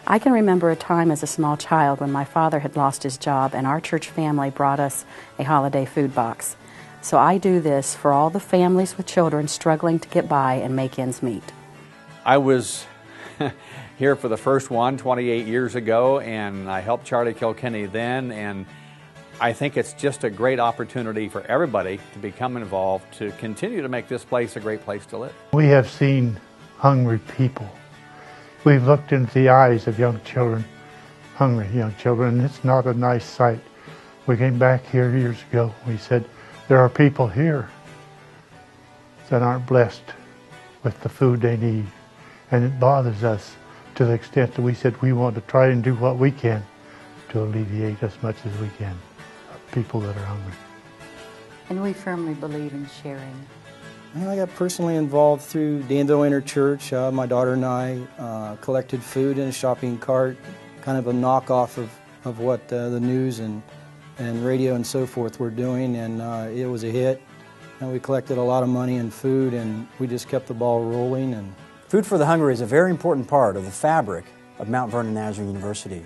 I can remember a time as a small child when my father had lost his job and our church family brought us a holiday food box. So I do this for all the families with children struggling to get by and make ends meet. I was here for the first one 28 years ago, and I helped Charlie Kilkenny then, and I think it's just a great opportunity for everybody to become involved to continue to make this place a great place to live. We have seen hungry people. We've looked into the eyes of young children, hungry young children, and it's not a nice sight. We came back here years ago. We said, there are people here that aren't blessed with the food they need. And it bothers us to the extent that we said we want to try and do what we can to alleviate as much as we can people that are hungry. And we firmly believe in sharing. I got personally involved through Danville Interchurch. My daughter and I collected food in a shopping cart, kind of a knockoff of what the news and radio and so forth were doing, and it was a hit. And we collected a lot of money and food, and we just kept the ball rolling. And Food for the Hungry is a very important part of the fabric of Mount Vernon Nazarene University.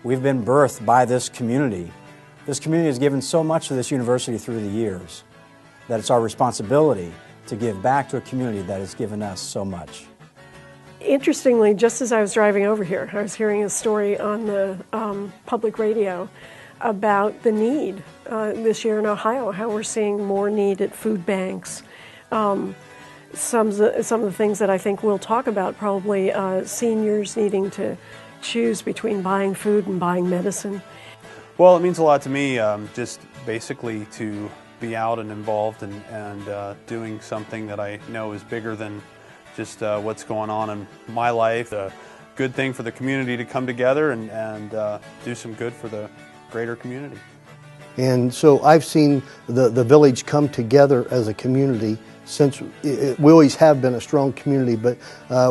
We've been birthed by this community. This community has given so much to this university through the years that it's our responsibility to give back to a community that has given us so much. Interestingly, just as I was driving over here, I was hearing a story on the public radio about the need this year in Ohio, how we're seeing more need at food banks. Some of the things that I think we'll talk about, probably seniors needing to choose between buying food and buying medicine. Well, it means a lot to me, just basically to be out and involved and doing something that I know is bigger than just what's going on in my life. A good thing for the community to come together and do some good for the greater community. And so I've seen the village come together as a community since we always have been a strong community, but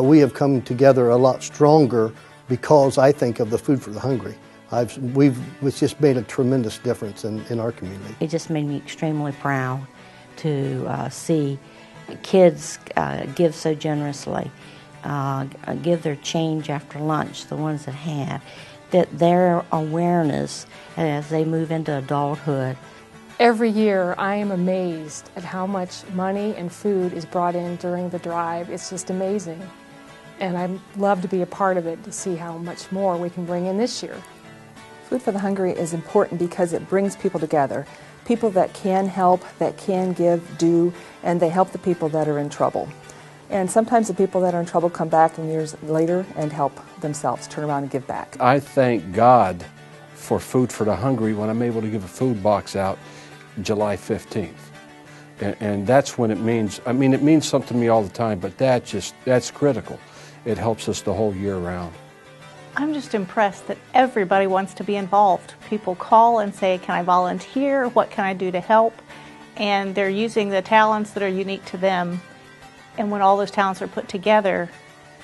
we have come together a lot stronger because I think of the Food for the Hungry. It's just made a tremendous difference in our community. It just made me extremely proud to see kids give so generously, give their change after lunch, the ones that have, that their awareness as they move into adulthood. Every year I am amazed at how much money and food is brought in during the drive. It's just amazing. And I'd love to be a part of it to see how much more we can bring in this year. Food for the Hungry is important because it brings people together. People that can help, that can give, do, and they help the people that are in trouble. And sometimes the people that are in trouble come back years later and help themselves, turn around and give back. I thank God for Food for the Hungry when I'm able to give a food box out July 15th. And that's when it means, I mean, it means something to me all the time, but that's critical. It helps us the whole year round. I'm just impressed that everybody wants to be involved. People call and say, can I volunteer? What can I do to help? And they're using the talents that are unique to them. And when all those talents are put together,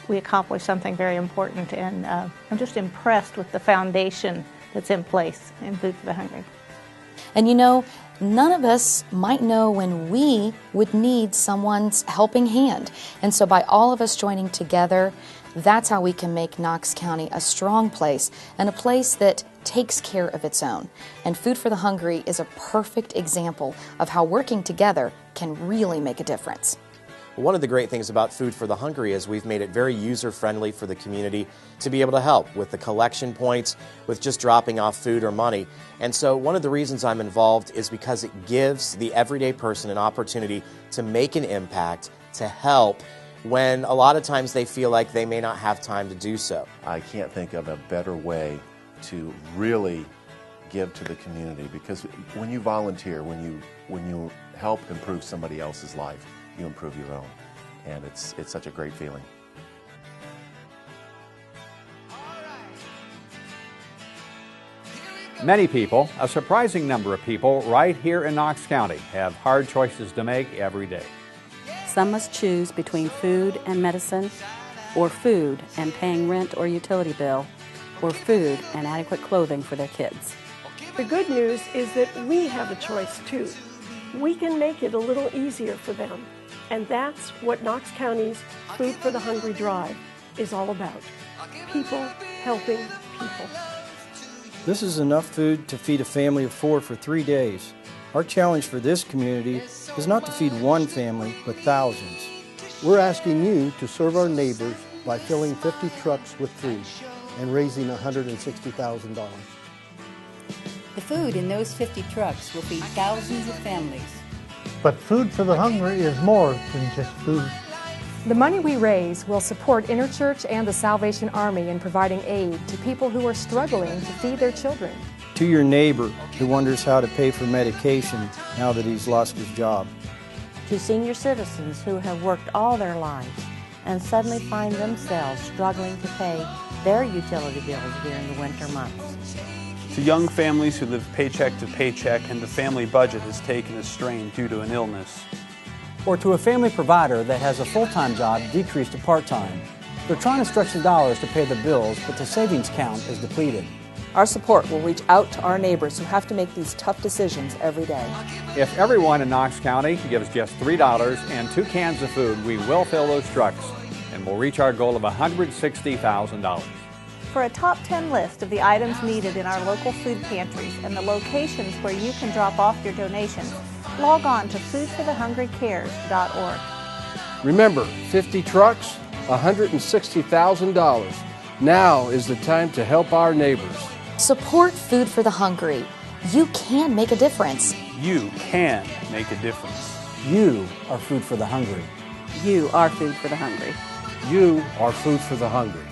we accomplish something very important. And I'm just impressed with the foundation that's in place in Food for the Hungry. And you know, none of us might know when we would need someone's helping hand. And so by all of us joining together, that's how we can make Knox County a strong place and a place that takes care of its own. And Food for the Hungry is a perfect example of how working together can really make a difference. One of the great things about Food for the Hungry is we've made it very user-friendly for the community to be able to help with the collection points, with just dropping off food or money. And so one of the reasons I'm involved is because it gives the everyday person an opportunity to make an impact, to help, when a lot of times they feel like they may not have time to do so. I can't think of a better way to really give to the community, because when you volunteer, when you help improve somebody else's life, you improve your own, and it's such a great feeling. Many people, a surprising number of people right here in Knox County, have hard choices to make every day. Some must choose between food and medicine, or food and paying rent or utility bill, or food and adequate clothing for their kids. The good news is that we have a choice too. We can make it a little easier for them. And that's what Knox County's Food for the Hungry Drive is all about. People helping people. This is enough food to feed a family of 4 for 3 days. Our challenge for this community is not to feed one family, but thousands. We're asking you to serve our neighbors by filling 50 trucks with food and raising $160,000. The food in those 50 trucks will feed thousands of families. But Food for the Hungry is more than just food. The money we raise will support Interchurch and the Salvation Army in providing aid to people who are struggling to feed their children. To your neighbor who wonders how to pay for medication now that he's lost his job. To senior citizens who have worked all their lives and suddenly find themselves struggling to pay their utility bills during the winter months. To young families who live paycheck to paycheck and the family budget has taken a strain due to an illness. Or to a family provider that has a full-time job decreased to part-time. They're trying to stretch the dollars to pay the bills, but the savings count is depleted. Our support will reach out to our neighbors who have to make these tough decisions every day. If everyone in Knox County gives just $3 and 2 cans of food, we will fill those trucks and we'll reach our goal of $160,000. For a top 10 list of the items needed in our local food pantries and the locations where you can drop off your donations, log on to foodforthehungrycares.org. Remember, 50 trucks, $160,000. Now is the time to help our neighbors. Support Food for the Hungry. You can make a difference. You can make a difference. You are Food for the Hungry. You are Food for the Hungry. You are Food for the Hungry.